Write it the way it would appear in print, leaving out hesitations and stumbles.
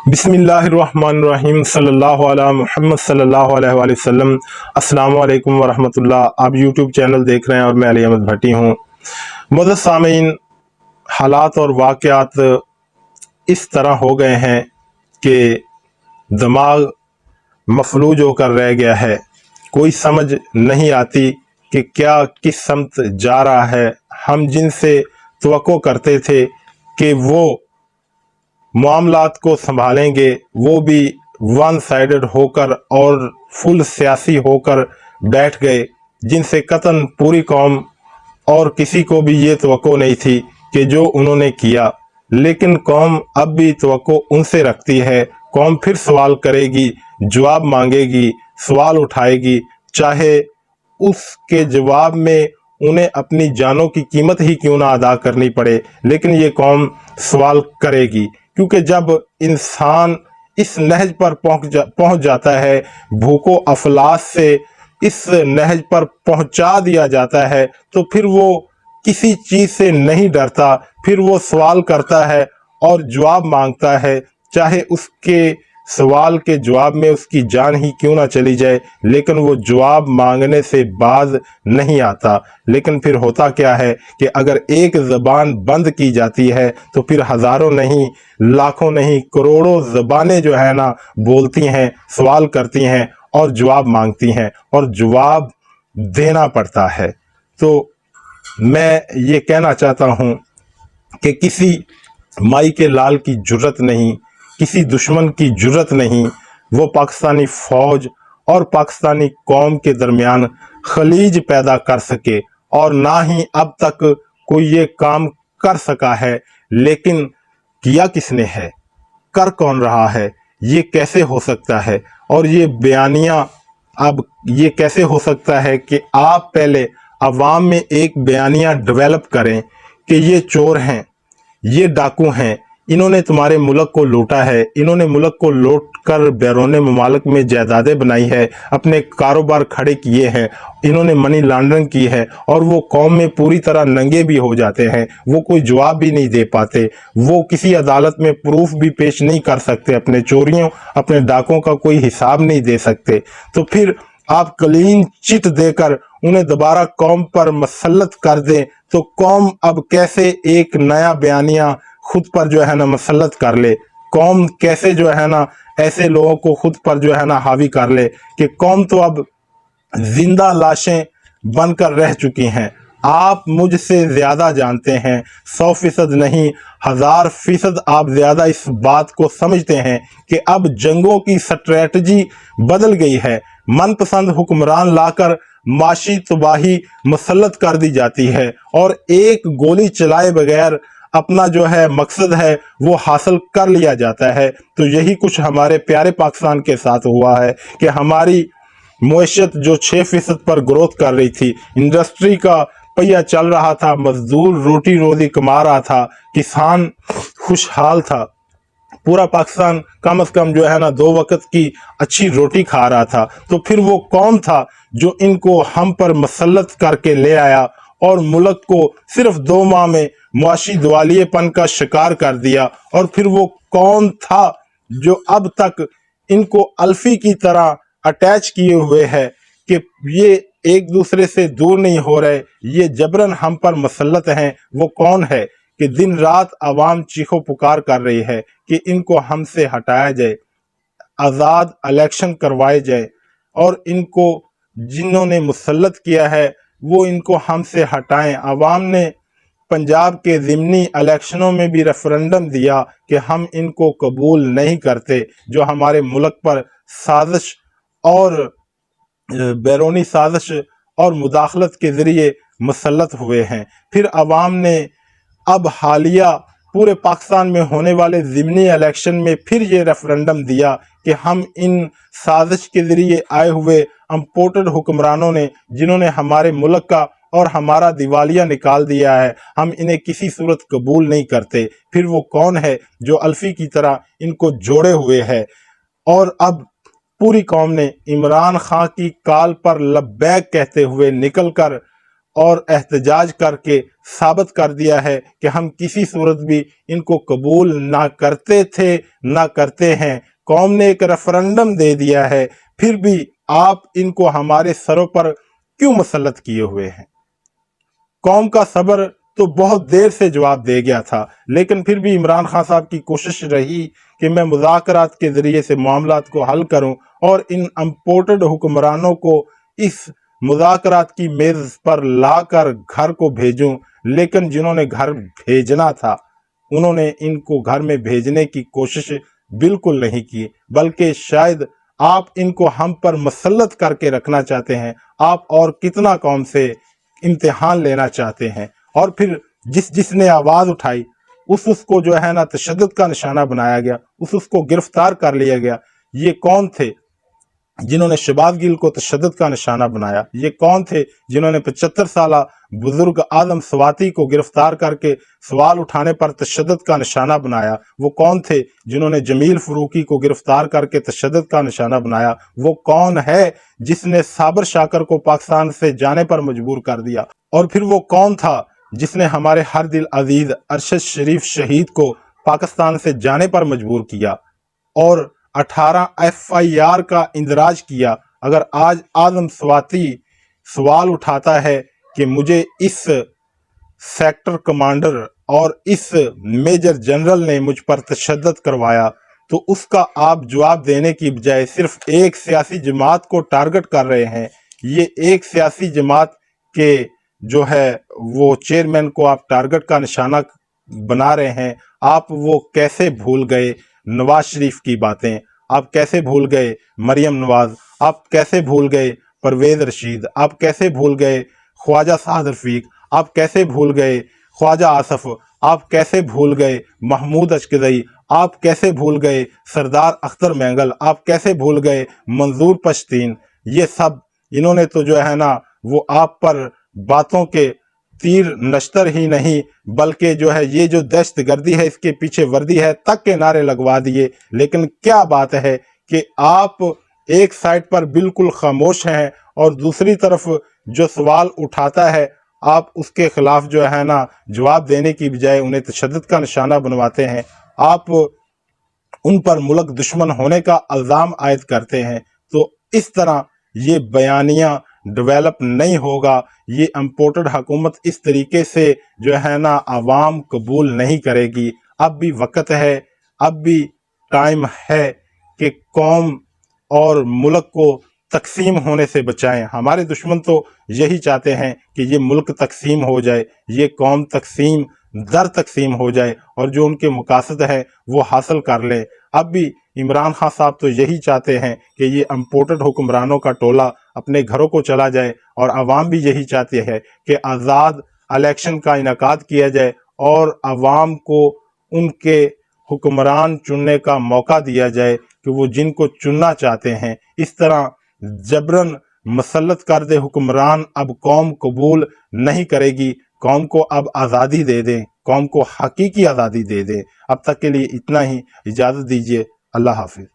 بسم اللہ الرحمن الرحیم صلی اللہ علیہ محمد صلی اللہ علیہ وآلہ وسلم۔ السلام علیکم ورحمۃ اللہ۔ آپ یوٹیوب چینل دیکھ رہے ہیں اور میں علی احمد بھٹی ہوں۔ معزز سامعین، حالات اور واقعات اس طرح ہو گئے ہیں کہ دماغ مفلوج ہو کر رہ گیا ہے۔ کوئی سمجھ نہیں آتی کہ کیا کس سمت جا رہا ہے۔ ہم جن سے توقع کرتے تھے کہ وہ معاملات کو سنبھالیں گے، وہ بھی ون سائیڈڈ ہو کر اور فل سیاسی ہو کر بیٹھ گئے، جن سے قطعاً پوری قوم اور کسی کو بھی یہ توقع نہیں تھی کہ جو انہوں نے کیا۔ لیکن قوم اب بھی توقع ان سے رکھتی ہے۔ قوم پھر سوال کرے گی، جواب مانگے گی، سوال اٹھائے گی، چاہے اس کے جواب میں انہیں اپنی جانوں کی قیمت ہی کیوں نہ ادا کرنی پڑے، لیکن یہ قوم سوال کرے گی۔ کیونکہ جب انسان اس نہج پر پہنچ جاتا ہے، بھوک و افلاس سے اس نہج پر پہنچا دیا جاتا ہے، تو پھر وہ کسی چیز سے نہیں ڈرتا، پھر وہ سوال کرتا ہے اور جواب مانگتا ہے، چاہے اس کے سوال کے جواب میں اس کی جان ہی کیوں نہ چلی جائے، لیکن وہ جواب مانگنے سے باز نہیں آتا۔ لیکن پھر ہوتا کیا ہے کہ اگر ایک زبان بند کی جاتی ہے تو پھر ہزاروں نہیں، لاکھوں نہیں، کروڑوں زبانیں جو ہے نا بولتی ہیں، سوال کرتی ہیں اور جواب مانگتی ہیں، اور جواب دینا پڑتا ہے۔ تو میں یہ کہنا چاہتا ہوں کہ کسی مائی کے لال کی جرت نہیں، کسی دشمن کی جرت نہیں، وہ پاکستانی فوج اور پاکستانی قوم کے درمیان خلیج پیدا کر سکے، اور نہ ہی اب تک کوئی یہ کام کر سکا ہے۔ لیکن کیا کس نے ہے؟ کر کون رہا ہے؟ یہ کیسے ہو سکتا ہے؟ اور یہ بیانیہ اب یہ کیسے ہو سکتا ہے کہ آپ پہلے عوام میں ایک بیانیہ ڈیولپ کریں کہ یہ چور ہیں، یہ ڈاکو ہیں، انہوں نے تمہارے ملک کو لوٹا ہے، انہوں نے ملک کو لوٹ کر بیرون ممالک میں جائیدادیں بنائی ہے، اپنے کاروبار کھڑے کیے ہیں، انہوں نے منی لانڈرنگ کی ہے، اور وہ قوم میں پوری طرح ننگے بھی ہو جاتے ہیں، وہ کوئی جواب بھی نہیں دے پاتے، وہ کسی عدالت میں پروف بھی پیش نہیں کر سکتے، اپنے چوریوں اپنے ڈاکوں کا کوئی حساب نہیں دے سکتے۔ تو پھر آپ کلین چٹ دے کر انہیں دوبارہ قوم پر مسلط کر دیں، تو قوم اب کیسے ایک نیا بیانیہ خود پر جو ہے نا مسلط کر لے؟ قوم کیسے جو ہے نا ایسے لوگوں کو خود پر جو ہے نا حاوی کر لے کہ قوم تو اب زندہ لاشیں بن کر رہ چکی ہیں۔ آپ مجھ سے زیادہ جانتے ہیں، 100% نہیں، 1000% آپ زیادہ اس بات کو سمجھتے ہیں کہ اب جنگوں کی سٹریٹجی بدل گئی ہے۔ من پسند حکمران لا کر معاشی تباہی مسلط کر دی جاتی ہے، اور ایک گولی چلائے بغیر اپنا جو ہے مقصد ہے وہ حاصل کر لیا جاتا ہے۔ تو یہی کچھ ہمارے پیارے پاکستان کے ساتھ ہوا ہے کہ ہماری معیشت جو 6% پر گروتھ کر رہی تھی، انڈسٹری کا پہیہ چل رہا تھا، مزدور روٹی روزی کما رہا تھا، کسان خوشحال تھا، پورا پاکستان کم از کم جو ہے نا 2 وقت کی اچھی روٹی کھا رہا تھا، تو پھر وہ کون تھا جو ان کو ہم پر مسلط کر کے لے آیا اور ملک کو صرف 2 ماہ میں معاشی دیوالیے پن کا شکار کر دیا؟ اور پھر وہ کون تھا جو اب تک ان کو الفی کی طرح اٹیچ کیے ہوئے ہے کہ یہ ایک دوسرے سے دور نہیں ہو رہے، یہ جبراً ہم پر مسلط ہیں؟ وہ کون ہے کہ دن رات عوام چیخو پکار کر رہی ہے کہ ان کو ہم سے ہٹایا جائے، آزاد الیکشن کروائے جائے، اور ان کو جنہوں نے مسلط کیا ہے وہ ان کو ہم سے ہٹائیں؟ عوام نے پنجاب کے ضمنی الیکشنوں میں بھی ریفرنڈم دیا کہ ہم ان کو قبول نہیں کرتے، جو ہمارے ملک پر سازش اور بیرونی سازش اور مداخلت کے ذریعے مسلط ہوئے ہیں۔ پھر عوام نے اب حالیہ پورے پاکستان میں ہونے والے ضمنی الیکشن میں پھر یہ ریفرنڈم دیا کہ ہم ان سازش کے ذریعے آئے ہوئے امپورٹڈ حکمرانوں نے، جنہوں نے ہمارے ملک کا اور ہمارا دیوالیہ نکال دیا ہے، ہم انہیں کسی صورت قبول نہیں کرتے۔ پھر وہ کون ہے جو الفی کی طرح ان کو جوڑے ہوئے ہے؟ اور اب پوری قوم نے عمران خان کی کال پر لبیک کہتے ہوئے نکل کر اور احتجاج کر کے ثابت کر دیا ہے کہ ہم کسی صورت بھی ان کو قبول نہ کرتے تھے نہ کرتے ہیں۔ قوم نے ایک ریفرنڈم دے دیا ہے، پھر بھی آپ ان کو ہمارے سروں پر کیوں مسلط کیے ہوئے ہیں؟ قوم کا صبر تو بہت دیر سے جواب دے گیا تھا، لیکن پھر بھی عمران خان صاحب کی کوشش رہی کہ میں مذاکرات کے ذریعے سے معاملات کو حل کروں اور ان امپورٹڈ حکمرانوں کو اس مذاکرات کی میز پر لا کر گھر کو بھیجوں، لیکن جنہوں نے گھر بھیجنا تھا انہوں نے ان کو گھر میں بھیجنے کی کوشش بالکل نہیں کی، بلکہ شاید آپ ان کو ہم پر مسلط کر کے رکھنا چاہتے ہیں۔ آپ اور کتنا قوم سے امتحان لینا چاہتے ہیں؟ اور پھر جس نے آواز اٹھائی اس کو جو ہے نا تشدد کا نشانہ بنایا گیا، اس کو گرفتار کر لیا گیا۔ یہ کون تھے جنہوں نے شہباز گل کو تشدد کا نشانہ بنایا؟ یہ کون تھے جنہوں نے 75 سالہ بزرگ اعظم سواتی کو گرفتار کر کے سوال اٹھانے پر تشدد کا نشانہ بنایا؟ وہ کون تھے جنہوں نے جمیل فروقی کو گرفتار کر کے تشدد کا نشانہ بنایا؟ وہ کون ہے جس نے صابر شاکر کو پاکستان سے جانے پر مجبور کر دیا؟ اور پھر وہ کون تھا جس نے ہمارے ہر دل عزیز ارشد شریف شہید کو پاکستان سے جانے پر مجبور کیا اور 18 FIR کا اندراج کیا؟ اگر آج اعظم سواتی سوال اٹھاتا ہے کہ مجھے اس سیکٹر کمانڈر اور اس میجر جنرل نے مجھ پر تشدد کروایا، تو اس کا آپ جواب دینے کی بجائے صرف ایک سیاسی جماعت کو ٹارگٹ کر رہے ہیں۔ یہ ایک سیاسی جماعت کے جو ہے وہ چیئرمین کو آپ ٹارگٹ کا نشانہ بنا رہے ہیں۔ آپ وہ کیسے بھول گئے نواز شریف کی باتیں؟ آپ کیسے بھول گئے مریم نواز؟ آپ کیسے بھول گئے پرویز رشید؟ آپ کیسے بھول گئے خواجہ سعد رفیق؟ آپ کیسے بھول گئے خواجہ آصف؟ آپ کیسے بھول گئے محمود اچکزئی؟ آپ کیسے بھول گئے سردار اختر مینگل؟ آپ کیسے بھول گئے منظور پشتین؟ یہ سب انہوں نے تو جو ہے نا وہ آپ پر باتوں کے تیر نشتر ہی نہیں بلکہ جو ہے یہ جو دہشت گردی ہے اس کے پیچھے وردی ہے تک کے نعرے لگوا دیے۔ لیکن کیا بات ہے کہ آپ ایک سائٹ پر بالکل خاموش ہیں اور دوسری طرف جو سوال اٹھاتا ہے آپ اس کے خلاف جو ہے نا جواب دینے کی بجائے انہیں تشدد کا نشانہ بنواتے ہیں۔ آپ ان پر ملک دشمن ہونے کا الزام عائد کرتے ہیں۔ تو اس طرح یہ بیانیہ ڈیولپ نہیں ہوگا، یہ امپورٹڈ حکومت اس طریقے سے جو ہے نا عوام قبول نہیں کرے گی۔ اب بھی وقت ہے، اب بھی ٹائم ہے کہ قوم اور ملک کو تقسیم ہونے سے بچائیں۔ ہمارے دشمن تو یہی چاہتے ہیں کہ یہ ملک تقسیم ہو جائے، یہ قوم تقسیم در تقسیم ہو جائے اور جو ان کے مقاصد ہے وہ حاصل کر لیں۔ اب بھی عمران خان صاحب تو یہی چاہتے ہیں کہ یہ امپورٹڈ حکمرانوں کا ٹولہ اپنے گھروں کو چلا جائے اور عوام بھی یہی چاہتی ہے کہ آزاد الیکشن کا انعقاد کیا جائے اور عوام کو ان کے حکمران چننے کا موقع دیا جائے کہ وہ جن کو چننا چاہتے ہیں۔ اس طرح جبراً مسلط کردہ حکمران اب قوم قبول نہیں کرے گی۔ قوم کو اب آزادی دے دیں، قوم کو حقیقی آزادی دے دیں۔ اب تک کے لیے اتنا ہی، اجازت دیجیے، اللہ حافظ۔